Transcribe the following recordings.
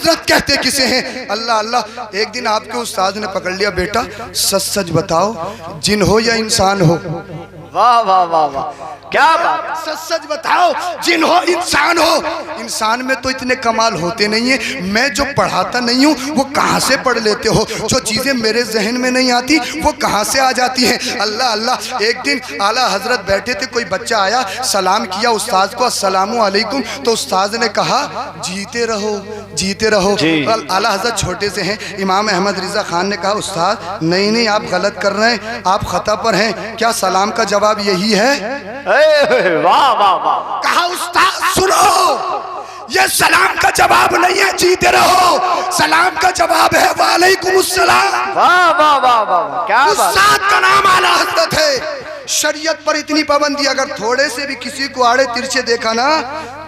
हजरत कहते किसे हैं? अल्लाह अल्लाह। एक दिन आपके उस्ताद ने पकड़ लिया, बेटा सच सच बताओ जिन हो या इंसान हो? वाह वाह वाह वाह, क्या बात। सच सच बताओ जिन हो इंसान हो? इंसान में तो इतने कमाल होते नहीं है, मैं जो पढ़ाता नहीं हूँ वो कहाँ से पढ़ लेते हो? जो चीज़ें मेरे जहन में नहीं आती वो कहाँ से आ जाती हैं? अल्लाह अल्लाह। एक दिन आला हजरत बैठे थे, कोई बच्चा आया, सलाम किया उस्ताद को, अस्सलामु अलैकुम। तो उस्ताद ने कहा जीते रहो जीते रहो। आला हजरत छोटे से हैं, इमाम अहमद रिजा खान ने कहा उस्ताद नहीं नहीं आप गलत कर रहे हैं, आप खता पर हैं, क्या सलाम का जवाब यही है? वाह वाह वाह। कहा उस्ताद सुनो, ये सलाम का जवाब नहीं है जीते रहो, सलाम का जवाब है वालेकुम अस्सलाम। वाह वाह वाह वाह, क्या बात। उस्ताद का नाम आला हजरत है। शरीयत पर इतनी पाबंदी, अगर थोड़े से भी किसी को आड़े तिरछे देखा ना,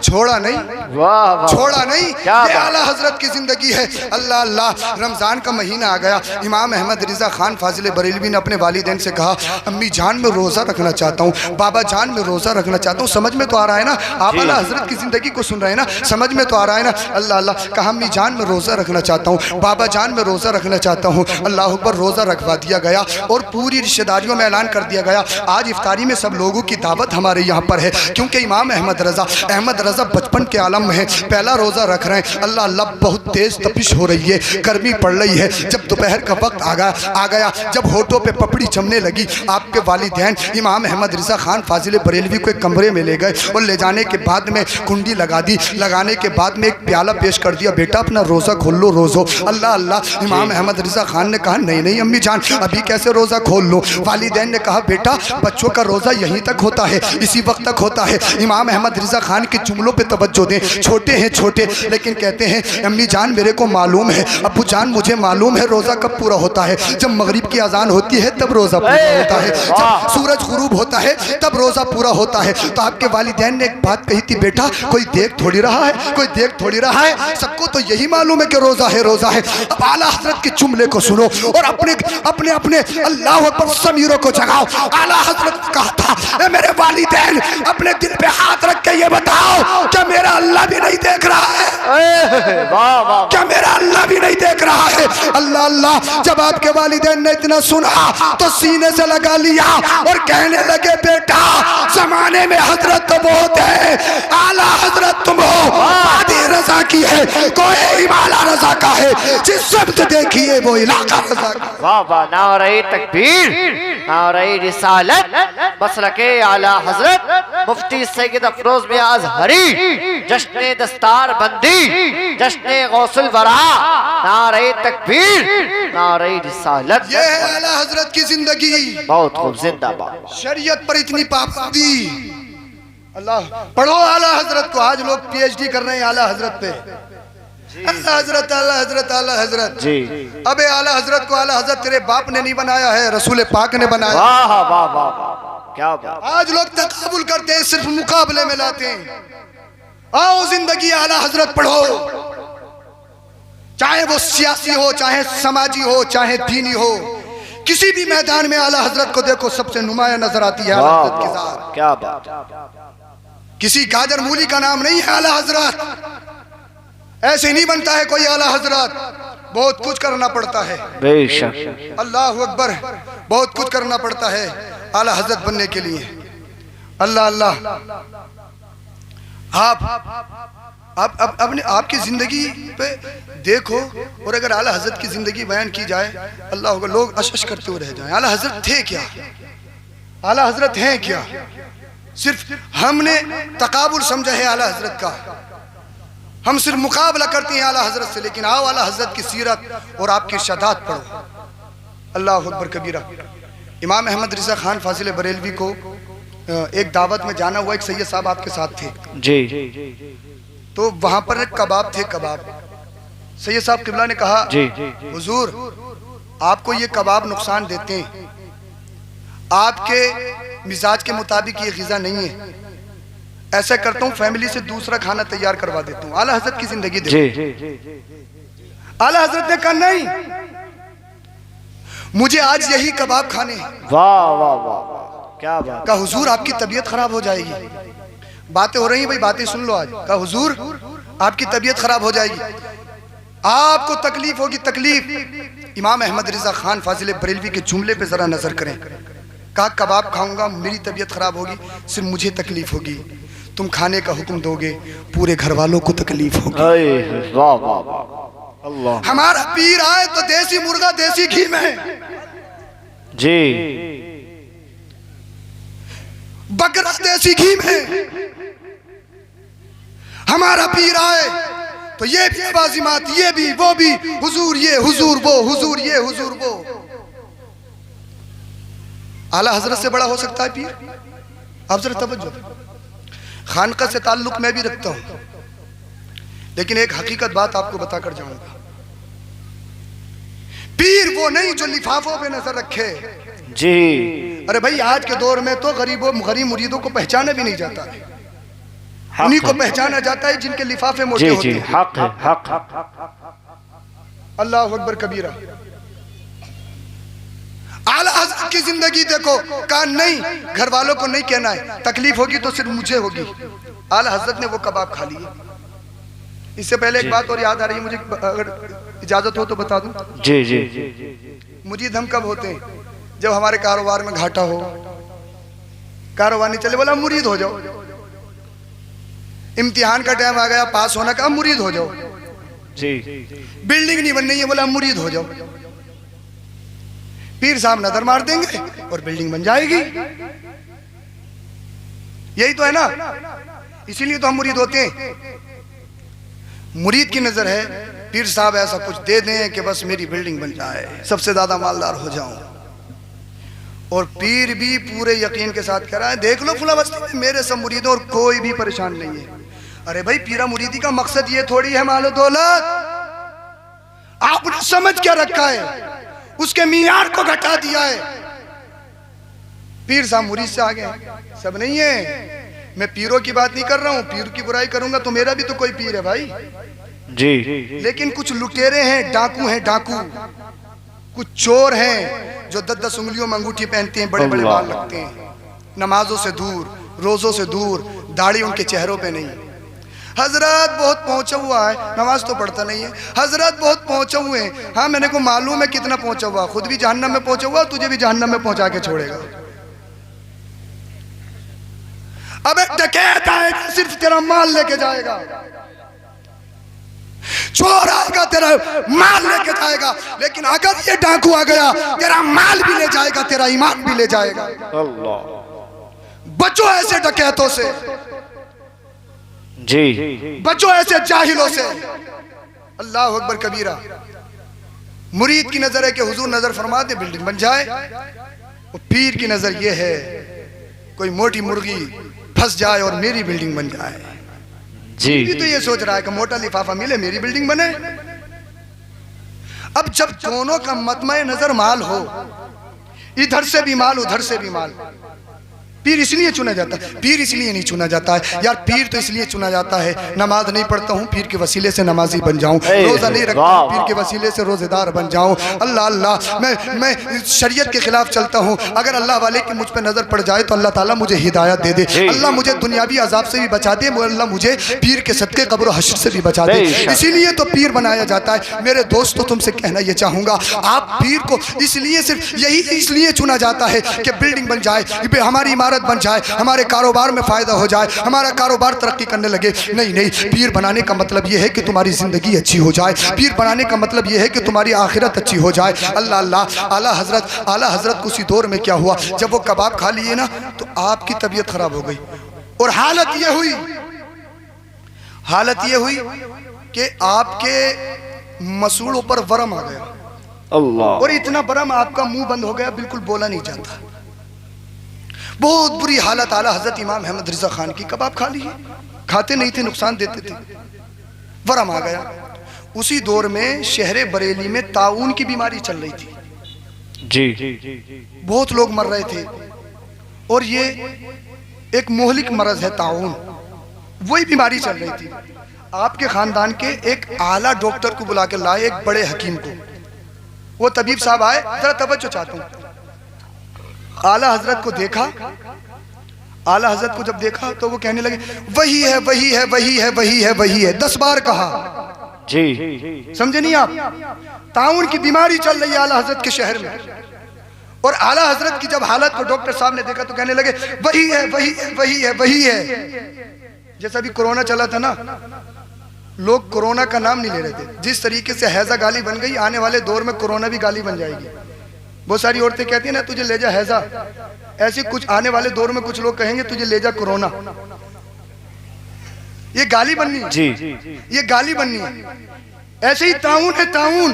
छोड़ा नहीं। वाह वाह, छोड़ा नहीं। ये आला हजरत की जिंदगी है। अल्लाह अल्लाह। रमजान का महीना आ गया, इमाम अहमद रिजा खान फाजिल बरेलवी ने अपने वालिदैन से कहा अम्मी जान में रोजा रखना चाहता हूँ, बाबा जान में रोजा रखना चाहता हूँ। समझ में तो आ रहा है ना, आप आला हजरत की जिंदगी को सुन रहे हैं ना, समझ में तो आ रहा है ना। अल्लाह अल्लाह। कहा अम्मी जान में रोजा रखना चाहता हूँ, बाबा जान में रोजा रखना चाहता हूँ। अल्लाह अकबर। रोजा रखवा दिया गया और पूरी रिश्तेदारियों में ऐलान कर दिया गया आज इफ्तारी में सब लोगों की दावत हमारे यहाँ पर है, क्योंकि इमाम अहमद रजा बचपन के आलम में है, पहला रोजा रख रहे हैं। अल्लाह अल्लाह। बहुत तेज तपिश हो रही है, गर्मी पड़ रही है। जब दोपहर का वक्त आ गया, जब होठों पे पपड़ी जमने लगी, आपके वालिदैन इमाम अहमद रिजा खान फाजिल बरेलवी को एक कमरे में ले गए और ले जाने के बाद में कुंडी लगा दी। लगाने के बाद में एक प्याला पेश कर दिया, बेटा अपना रोजा खोल लो रोजो। अल्लाह अल्लाह। इमाम अहमद रिजा खान ने कहा नहीं नहीं अम्मी जान अभी कैसे रोजा खोल लो? वालिदैन ने कहा बेटा बच्चों का रोजा यहीं तक होता है, इसी वक्त तक होता है। इमाम अहमद रिजा खान के जुमलों पे तवज्जो दें, छोटे हैं छोटे, लेकिन कहते हैं अम्मी जान मेरे को मालूम है, अब्बू जान मुझे मालूम है रोजा कब पूरा होता है, जब मगरिब की अजान होती है तब रोजा पूरा होता है, जब सूरज गुरूब होता है तब रोजा पूरा होता है। तो आपके वालिदैन ने एक बात कही थी, बेटा कोई देख थोड़ी रहा है, कोई देख थोड़ी रहा है, सबको तो यही मालूम है कि रोजा है रोजा है। अब आला हजरत के जुमले को सुनो और अपने अपने अपने अल्लाह अकबर समीरों को जगाओ। आला हजरत कहा था मेरे वालिदैन अपने दिल पे हाथ रख के ये बताओ क्या मेरा अल्लाह भी नहीं देख रहा है? क्या मेरा अल्लाह भी नहीं देख रहा है? अल्लाह अल्लाह। जब आपके वालिदैन ने इतना सुना तो सीने से लगा लिया और कहने लगे बेटा जमाने में हजरत तो बहुत है, आला हजरत तुम हो, आदि रजा की है, कोई आला रजा का है, जिस शब्द देखिए वो इलाका रजा का। वाह वाह। नारे तकबीर, नारे रिसालत, मसलके आला हजरत मुफ्ती सैयद अफरोज मियां अजहरी, जश्न दस्तार बंदी, जश्न गौसुल वरा, नारे तकबीर, नारे रिसालत। ये है आला हजरत की जिंदगी। बहुत खूब, जिंदाबाद। शरीयत पर इतनी पाबंदी। अल्लाह। पढ़ो आला हजरत को। आज लोग पीएचडी कर रहे हैं आला हजरत पे। आला हजरत आला हजरत आला हजरत जी। अबे आला हजरत को आला हजरत तेरे बाप ने नहीं बनाया है, रसूल पाक ने बनाया। वाह वाह वाह वाह, क्या बात। आज लोग तकाबुल करते हैं, सिर्फ मुकाबले में लाते हैं। आओ जिंदगी आला हजरत पढ़ो, चाहे वो सियासी हो, चाहे समाजी हो, चाहे दीनी हो, किसी भी मैदान में आला हजरत को देखो सबसे नुमाया नजर आती है आला हजरत के साथ। क्या बात। किसी गाजर मूली का नाम नहीं है आला हजरत। ऐसे नहीं बनता है कोई आला हजरत, बहुत कुछ करना पड़ता है। बेशक। अल्लाह अकबर। बहुत कुछ करना पड़ता है आला हजरत बनने के लिए। अल्लाह अल्लाह। आप अपने आपकी जिंदगी पे देखो और अगर आला हजरत की जिंदगी बयान की जाए, अल्लाह अकबर, लोग अशश करते हुए रह जाएं। आला हजरत थे क्या? आला हजरत हैं क्या? सिर्फ हमने तकाबुल समझा है आला हजरत का, हम सिर्फ मुकाबला करते हैं आला हजरत से। लेकिन आओ आला हजरत की सीरत और आपकी शहादत पढ़ो। अल्लाह अकबर कबीरा। इमाम अहमद रिजा खान फाजिल बरेलवी को एक दावत में जाना हुआ, एक सैयद साहब आपके साथ थे जी। तो वहां पर एक कबाब थे, कबाब। सैयद साहब किबला ने कहा हुजूर आपको ये कबाब नुकसान देते हैं, आपके मिजाज के मुताबिक ये ग़िज़ा नहीं है, ऐसा करता हूँ फैमिली से दूसरा खाना तैयार करवा देता हूँ। आला हजरत की जिंदगी देखो। आला हजरत ने कहा नहीं, मुझे आज यही कबाब खाने। वाह वाह वाह, क्या बात। कहा हुजूर आपकी तबीयत खराब हो जाएगी। बातें हो रही हैं भाई, बातें सुन लो आज। कहा हुजूर आपकी तबीयत खराब हो जाएगी। आपको तकलीफ होगी, तकलीफ। इमाम अहमद रिजा खान फाजिल बरेलवी के जुमले पे जरा नजर करें। कहा कबाब खाऊंगा, मेरी तबीयत खराब होगी, सिर्फ मुझे तकलीफ होगी। तुम खाने का हुक्म दोगे, पूरे घर वालों को तकलीफ होगी। वाह वाह वाह, अल्लाह। हमारा पीर आए तो देसी मुर्गा देसी घी में, जी, बकरा देसी घी में। हमारा पीर आए तो ये भी बाजिमात, ये भी वो भी, हुजूर ये हुजूर वो, हुजूर ये हुजूर वो। आला हजरत से बड़ा हो सकता है पीर? आप जरा तवज्जो। खानका से ताल्लुक मैं भी रखता हूं, लेकिन एक हकीकत बात आपको बताकर जाऊंगा। पीर वो नहीं जो लिफाफों पे नजर रखे। जी। अरे भाई आज के दौर में तो गरीब मुरीदों को पहचाना भी नहीं जाता है, उन्हीं को पहचाना जाता है जिनके लिफाफे मोटे होते हैं। हक है, हक। अल्लाह अकबर कबीरा। आला हज़रत की जिंदगी देखो, कहा नहीं घर वालों को नहीं कहना है, तकलीफ होगी तो सिर्फ मुझे होगी। आला हज़रत ने वो कबाब खा लिए। इससे पहले एक बात और याद आ रही है मुझे, अगर इजाजत हो तो बता दूं। जी जी। मुरीद हम कब होते हैं? जब हमारे कारोबार में घाटा हो, कारोबार नहीं चले, बोला मुरीद हो जाओ। इम्तिहान का टाइम आ गया, पास होना का, मुरीद हो जाओ। जी। बिल्डिंग नहीं बननी है, बोला मुरीद हो जाओ। पीर साहब नजर मार देंगे और बिल्डिंग बन जाएगी। यही तो है ना, इसीलिए तो हम मुरीद होते हैं। मुरीद की नजर है पीर साहब ऐसा कुछ दे दें कि बस मेरी बिल्डिंग बन जाए, सबसे ज्यादा मालदार हो जाऊं। और पीर भी पूरे यकीन के साथ कह रहा है, देख लो फुला बस्ती में मेरे सब मुरीद और कोई भी परेशान नहीं है। अरे भाई पीरा मुरीदी का मकसद ये थोड़ी है मालो दौलत, आपने समझ क्या रखा है, उसके मीयार को घटा दिया है। पीर साहब मुरीद से आगे सब नहीं है। मैं पीरों की बात नहीं कर रहा हूँ, पीर की बुराई करूंगा तो मेरा भी तो कोई पीर है भाई। जी। लेकिन कुछ लुटेरे हैं, डाकू हैं, डाकू, कुछ चोर हैं जो 10-10 उंगलियों में अंगूठी पहनते हैं, बड़े बड़े बाल लगते हैं, नमाजों से दूर, रोजों से दूर, दाढ़ी उनके चेहरों पे नहीं। हजरत बहुत पहुंचा हुआ है, नमाज तो पढ़ता नहीं है। हजरत बहुत पहुंचे हुए हैं, हाँ मैंने को मालूम है कितना पहुंचा हुआ, खुद भी जहन्नम में पहुंचा हुआ, तुझे भी जहन्नम में पहुंचा के छोड़ेगा। अब एक डकैत आएगा सिर्फ तेरा माल लेके जाएगा, चोर आएगा तेरा माल लेके जाएगा, लेकिन अगर ये डाकू आ गया तेरा माल भी ले जाएगा, तेरा ईमान भी ले जाएगा। अल्लाह। बचो ऐसे डकैतों से, जी, बचो ऐसे जाहिलों से। अल्लाह अकबर कबीरा। मुरीद की नजर है कि हुजूर नजर फरमा दे बिल्डिंग बन जाए, और पीर की नजर ये है कोई मोटी मुर्गी फंस जाए और मेरी बिल्डिंग बन जाए। जी। भी तो ये सोच रहा है कि मोटा लिफाफा मिले मेरी बिल्डिंग बने। अब जब दोनों का मतमय नजर माल हो, इधर से भी माल उधर से भी माल, पीर इसलिए चुना जाता है। पीर इसलिए नहीं चुना जाता है यार, पीर तो इसलिए चुना जाता है नमाज नहीं पढ़ता हूँ पीर के वसीले से नमाजी बन जाऊं, रोजा नहीं रखता हूँ पीर के वसीले से रोजेदार बन जाऊं। अल्लाह अल्लाह, मैं शरीयत के खिलाफ चलता हूँ, अगर अल्लाह वाले की मुझ पर नजर पड़ जाए तो अल्लाह ताला मुझे हिदायत दे दे, अल्लाह मुझे दुनियावी अजाब से भी बचा दे, अल्लाह मुझे पीर के सदके कब्र हश्र से भी बचा दे। इसीलिए तो पीर बनाया जाता है। मेरे दोस्तों तुमसे कहना ये चाहूंगा, आप पीर को इसलिए सिर्फ यही इसलिए चुना जाता है कि बिल्डिंग बन जाए, हमारी इमारत बन जाए, हमारे कारोबार में फायदा हो जाए, हमारा कारोबार तरक्की करने लगे। नहीं नहीं, पीर बनाने का मतलब यह है कि तुम्हारी जिंदगी अच्छी हो जाए, पीर बनाने का मतलब यह है कि तुम्हारी आखिरत अच्छी हो जाए। अल्लाह अल्लाह। आला हजरत उसी दौर में क्या हुआ, जब वो कबाब खा लिए ना तो आपकी तबीयत खराब हो गई, और हालत ये हुई कि आपके मसूड़ों पर वरम आ गया। अल्लाह। और इतना बरम आपका मुंह बंद हो गया, बिल्कुल बोला नहीं जाता। बहुत बुरी हालत। आला हजरत इमाम अहमद रिजा खान की कबाब खा लिए, खाते नहीं थे, नुकसान देते थे, वरम आ गया। उसी दौर में शहर बरेली में ताउन की बीमारी चल रही थी। जी। बहुत लोग मर रहे थे, और ये एक मोहलिक मरज है ताउन, वही बीमारी चल रही थी। आपके खानदान के एक आला डॉक्टर को बुला के लाए, एक बड़े हकीम को। वो तबीब साहब आए, जरा तवज्जो चाहता हूँ। आला हजरत को देखा, आला हजरत को जब देखा तो वो कहने लगे वही है वही है वही है वही है वही है, 10 बार कहा। जी समझे नहीं आप? ताउन की बीमारी चल रही है आला हजरत के शहर में, और आला हजरत की जब हालत को डॉक्टर साहब ने देखा तो कहने लगे वही है वही है वही है वही है। जैसा अभी कोरोना चला था ना, लोग कोरोना का नाम नहीं ले रहे थे। जिस तरीके से हैजा गाली बन गई, आने वाले दौर में कोरोना भी गाली बन जाएगी। बहुत सारी औरतें कहती हैं ना तुझे ले जा हैजा, ऐसे कुछ आने वाले दौर में कुछ लोग कहेंगे तुझे ले जा कोरोना। ये गाली बननी है जी, ये गाली बननी है। ऐसे ही ताउन है, ताउन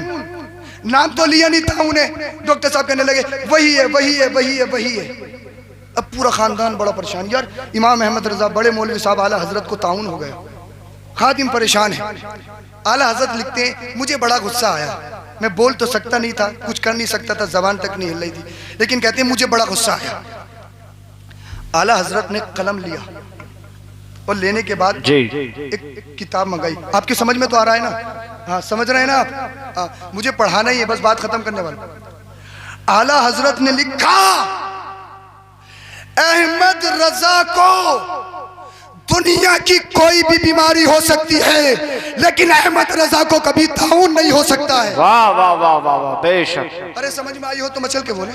नाम तो लिया नहीं, ताउन है। डॉक्टर साहब कहने लगे वही है वही है वही है वही है। अब पूरा खानदान बड़ा परेशान। यार इमाम अहमद रजा बड़े मौलवी साहब आला हजरत को ताउन हो गया, खादिम परेशान है। आला हजरत लिखते हैं मुझे बड़ा गुस्सा आया, मैं बोल तो सकता नहीं था, कुछ कर नहीं सकता था, जबान तक नहीं हिल रही थी, लेकिन कहते हैं मुझे बड़ा गुस्सा आया। आला हजरत ने कलम लिया और लेने के बाद एक किताब मंगाई। आपकी समझ में तो आ रहा है ना? हाँ समझ रहे हैं ना आप? हाँ, मुझे पढ़ाना ही है, बस बात खत्म करने वाला। आला हजरत ने लिखा अहमद रजा को दुनिया की कोई भी बीमारी हो सकती है, लेकिन अहमद रजा को कभी ताउन नहीं हो सकता है। वाह वाह वाह वाह वाह, बेशक। अरे समझ में आई हो तो मचल के बोले।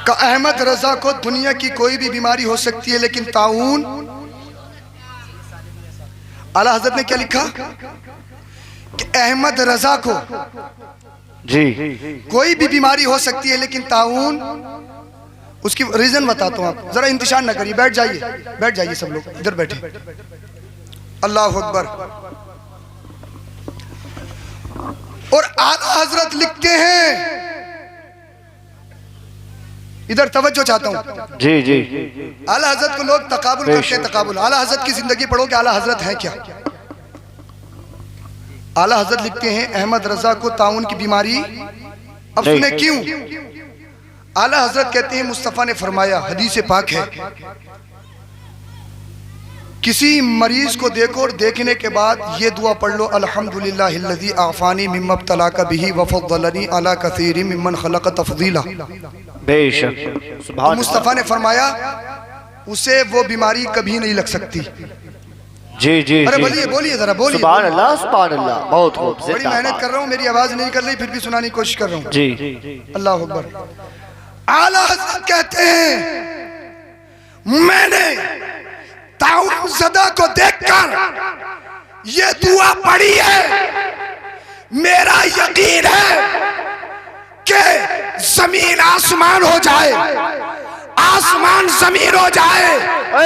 का अहमद रजा को दुनिया की कोई भी बीमारी हो सकती है, लेकिन ताउन। आला हजरत ने क्या लिखा कि अहमद रजा को जी कोई भी बीमारी हो सकती है, लेकिन ताउन। उसकी रीजन बताता हूं, आप जरा इंतजार ना करिए, बैठ जाइए बैठ जाइए, सब लोग इधर बैठे। अल्लाह अकबर। और आला हजरत लिखते हैं, इधर तवज्जो चाहता हूं। जी जी आला हजरत को लोग तकाबुल करते हैं, तकाबुल। आला हजरत की जिंदगी पढ़ो कि आला हजरत है क्या। आला हजरत लिखते हैं अहमद रजा को ताउन की बीमारी। अब सुने क्यों। आला हजरत कहते हैं मुस्तफा ने फरमाया, हदीस पाक है, किसी मरीज को देखो और देखने के बाद ये दुआ पढ़ लो, अल्हम्दुलिल्लाहिल्लज़ी आफ़ानी मिम्मा इब्तलाका बिही व फ़द्दलनी अला कसीरिम मिम्मन खलक़ तफ़ज़ीला। बेशक तो मुस्तफा ने फरमाया उसे वो बीमारी कभी नहीं लग सकती। जी जी। अरे बोलिए बोलिए जरा बोलिए। सुभान अल्लाह सुभान अल्लाह, बहुत खूब। बड़ी मेहनत कर रहा हूँ, मेरी आवाज नहीं कर रही, फिर भी सुनाने की कोशिश कर रहा हूँ। जी अल्लाह अकबर। आला हज़रत कहते हैं मैंने ताउन ज़दा को देखकर ये दुआ पढ़ी है, मेरा यकीन है कि जमीन आसमान हो जाए, आसमान जमीन हो जाए,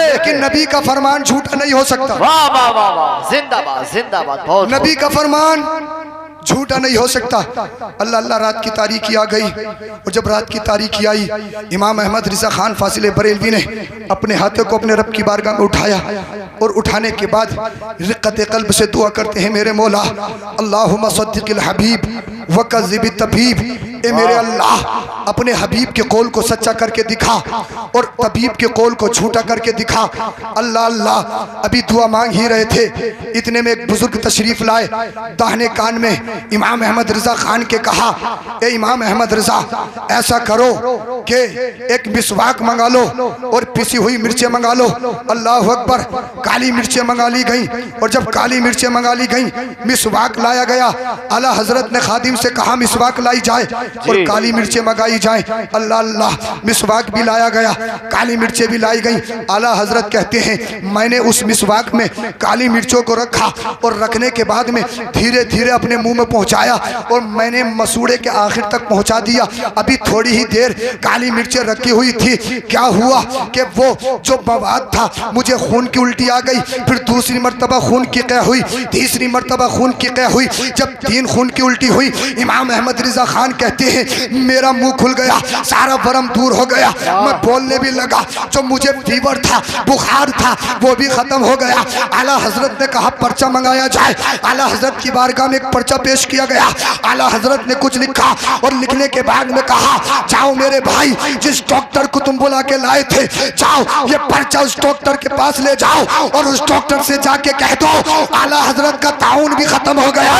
लेकिन नबी का फरमान झूठा नहीं हो सकता। वाह वाह वाह वाह, जिंदाबाद जिंदाबाद, बहुत नबी का फरमान झूठा नहीं हो सकता। अल्लाह अल्लाह। रात की तारीकी आ गई, और जब रात की तारीकी आई, इमाम अहमद रिजा खान फासिले बरेलवी ने अपने हाथों को अपने रब की बारगाह में उठाया, और उठाने के बाद रिक़्क़त क़ल्ब से दुआ करते हैं, मेरे मौला अल्लाहुम्मा सद्दिक़िल हबीब व कज़्ज़िबित तबीब। ए मेरे अल्लाह, अपने हबीब के कौल को सच्चा करके दिखा और तबीब के कौल को झूठा करके दिखा। अल्लाह अल्लाह। अभी दुआ मांग ही रहे थे, इतने में एक बुजुर्ग तशरीफ लाए। दाहिने कान में इमाम अहमद रजा खान के कहा, ए इमाम अहमद रजा, ऐसा करो कि एक मिसवाक मंगा लो और पिसी हुई मिर्चें मंगा लो। अल्लाह अकबर। काली मिर्चें मंगा ली गई, और जब काली मिर्चें मंगा ली गई, मिसवाक लाया गया। आला हजरत ने खादिम से कहा मिसवाक लाई जाए और काली मिर्चें मंगाई जाए। अल्लाह अल्लाह। मिसवाक भी लाया गया, काली मिर्चें भी लाई गई। आला हजरत कहते हैं मैंने उस मिसवाक में काली मिर्चों को रखा, और रखने के बाद में धीरे धीरे अपने मुंह में पहुंचाया, और मैंने मसूड़े के आखिर तक पहुंचा दिया। अभी थोड़ी ही देर काली मिर्चें रखी हुई थी, क्या हुआ कि वो जो मवाद था, मुझे खून की उल्टी आ गई। फिर दूसरी मर्तबा खून की क़ह हुई, तीसरी मर्तबा खून की क़ह हुई। जब 3 खून की उल्टी हुई, इमाम अहमद रिजा खान कहते हैं मेरा मुंह खुल गया, सारा वरम दूर हो गया, मैं बोलने भी लगा। जो मुझे फीवर था, बुखार था, वो भी खत्म हो गया। आला हजरत ने कहा पर्चा मंगाया जाए। आला हजरत की बारगाह में एक पर्चा पेश किया गया। आला हजरत ने कुछ लिखा, और लिखने के बाद में कहा जाओ मेरे भाई, जिस डॉक्टर को तुम बुला के लाए थे, जाओ ये पर्चा उस डॉक्टर के पास ले जाओ, और उस डॉक्टर से जाके कह दो आला हजरत का ताउन भी खत्म हो गया,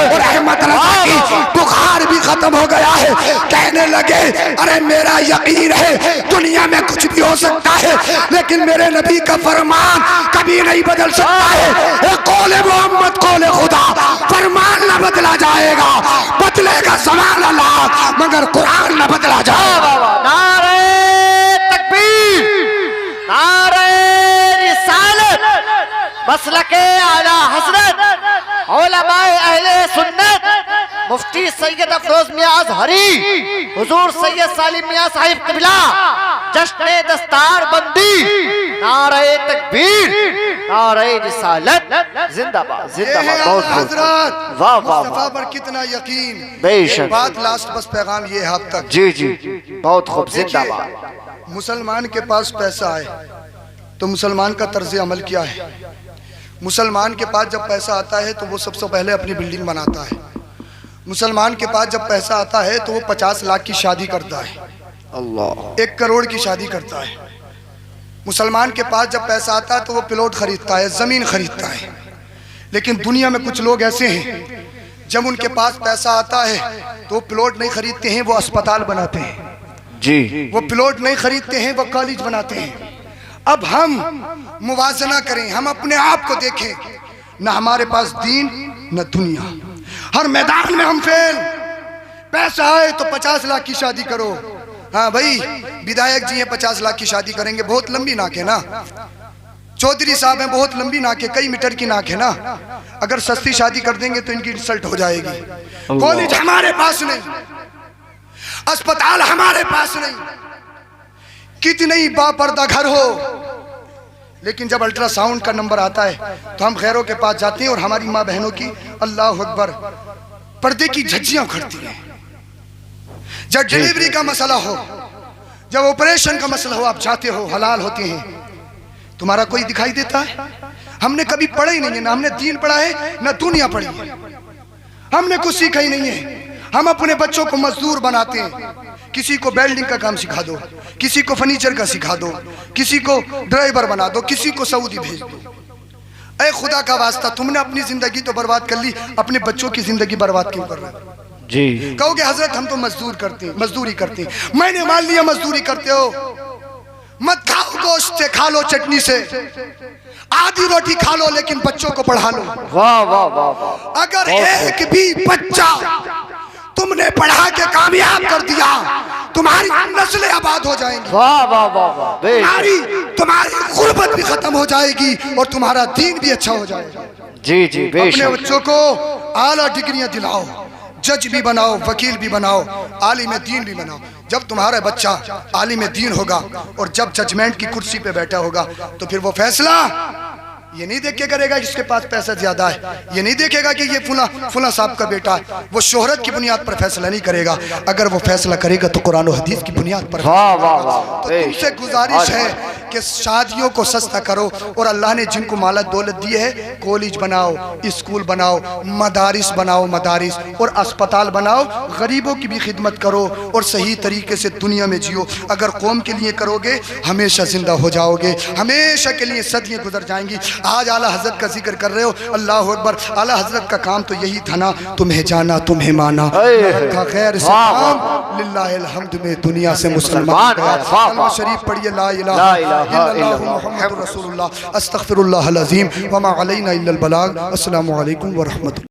और अहमद रजा की बुखार भी खत्म हो गया है। कहने लगे अरे मेरा यकीन है दुनिया में कुछ भी हो सकता है, लेकिन मेरे नबी का फरमान कभी नहीं बदल सकता है। कौले मोहम्मद कौले खुदा, फरमान न बदला जाएगा, बदलेगा ज़मान अल्लाह, मगर कुरान न बदला जाएगा। नारे तकबीर, नारे रिसालत, मसलके आला हज़रत, उलमाए अहले सुन्नत, मुफ्ती सैयद अफरोज मियां अज़हरी, हुजूर सैयद सालिम मियां साहिब क़िबला, जश्न दस्तार बंदी, नारे तकबीर, नारे रिसालत, जिंदाबाद जिंदाबाद। बहुत हजरत वाह वाह मुस्तफा पर कितना यकीन। बेशक। बात लास्ट बस पैगाम ये है अब तक। जी जी बहुत खूब, जिंदाबाद। मुसलमान के पास पैसा है तो मुसलमान का तर्ज अमल क्या है? मुसलमान के पास जब पैसा आता है तो वो सबसे पहले अपनी बिल्डिंग बनाता है। मुसलमान के पास जब पैसा आता है तो वो 50 लाख की शादी करता है, अल्लाह 1 करोड़ की शादी करता है। मुसलमान के पास जब पैसा आता है तो वो प्लॉट खरीदता है, ज़मीन खरीदता है। लेकिन दुनिया में कुछ लोग ऐसे हैं जब उनके पास पैसा आता है तो वो प्लॉट नहीं खरीदते हैं, वो अस्पताल बनाते हैं। जी वो प्लॉट नहीं खरीदते हैं, वो कॉलेज बनाते हैं। अब हम मुवाजना करें, हम अपने आप को देखें, न हमारे पास दीन न दुनिया, हर मैदान में हम फेल। पैसा आए तो 50 लाख की शादी करो। हाँ भाई, विधायक जी हैं 50 लाख की शादी करेंगे, बहुत लंबी नाक है ना। चौधरी साहब हैं, बहुत लंबी नाक है, कई मीटर की नाक है ना। अगर सस्ती शादी कर देंगे तो इनकी इंसल्ट हो जाएगी। कॉलेज हमारे पास नहीं, अस्पताल हमारे पास नहीं, कितने ही बापर्दा घर हो, लेकिन जब अल्ट्रासाउंड का नंबर आता है तो हम गैरों के पास जाते हैं और हमारी माँ बहनों की अल्लाह अकबर पर्दे की झज्जियां उखड़ती हैं। जब डिलीवरी का मसला हो, जब ऑपरेशन का मसला हो, आप जाते हो, हलाल होते हैं, तुम्हारा कोई दिखाई देता है? हमने कभी पढ़ा ही नहीं है, ना हमने दीन पढ़ा है ना दुनिया पढ़ी है, हमने कुछ सीखा ही नहीं है। हम अपने बच्चों को मजदूर बनाते हैं, किसी को वेल्डिंग का काम सिखा दो, किसी को फर्नीचर का सिखा दो, किसी को ड्राइवर बना दो, किसी को सऊदी भेज दो। ऐ खुदा का वास्ता, तुमने अपनी जिंदगी तो बर्बाद कर ली, अपने बच्चों की जिंदगी बर्बाद क्यों कर रहे हो? जी कहोगे हजरत हम तो मजदूरी करते हैं। मैंने मान लिया मजदूरी करते हो, मत खाओ गोश्त से, खा लो चटनी से, आधी रोटी खा लो, लेकिन बच्चों को पढ़ा लो। वाह वाह वाह। अगर एक भी बच्चा तुमने पढ़ा के कामयाब कर दिया, तुम्हारी नस्लें आबाद हो जाएंगी। वाह वाह वाह वाह। तुम्हारी गुर्बत भी खत्म हो जाएगी और तुम्हारा दीन भी अच्छा हो जाएगा। जी जी बेशक। अपने बच्चों को आला डिग्रियां दिलाओ, जज भी बनाओ, वकील भी बनाओ, आलिम दीन भी बनाओ। जब तुम्हारा बच्चा आलिम दीन होगा और जब जजमेंट की कुर्सी पे बैठा होगा तो फिर वो फैसला ये नहीं देख के करेगा कि इसके पास पैसा ज्यादा है, ये नहीं देखेगा कि ये फुला साहब का बेटा है, वो शोहरत की बुनियाद पर फैसला नहीं करेगा। अगर वो फैसला करेगा तो कुरान और हदीस की बुनियाद पर। वाह वाह वाह। तो तुमसे गुजारिश है कि शादियों को सस्ता करो, और अल्लाह ने जिनको माला दौलत दी है, कॉलेज बनाओ, स्कूल बनाओ, मदारिस बनाओ, मदारिस और अस्पताल बनाओ, गरीबों की भी खिदमत करो और सही तरीके से दुनिया में जियो। अगर कौम के लिए करोगे हमेशा जिंदा हो जाओगे, हमेशा के लिए सदियाँ गुजर जाएंगी। आज आला हजरत का जिक्र कर रहे हो, अल्लाह अकबर। आला हजरत का काम तो यही था ना, तुम्हें जाना तुम्हें माना, खैर से काम लिल्लाहिल हम्द में दुनिया से मुसलमान कलमा शरीफ पढ़िए, ला इलाहा इल्लल्लाहु मुहम्मदुर रसूलुल्लाह, अस्तगफिरुल्लाहल अज़ीम व मा अलैना इल्लल बलाग। अस्सलामु अलैकुम व रहमतुल्लाह।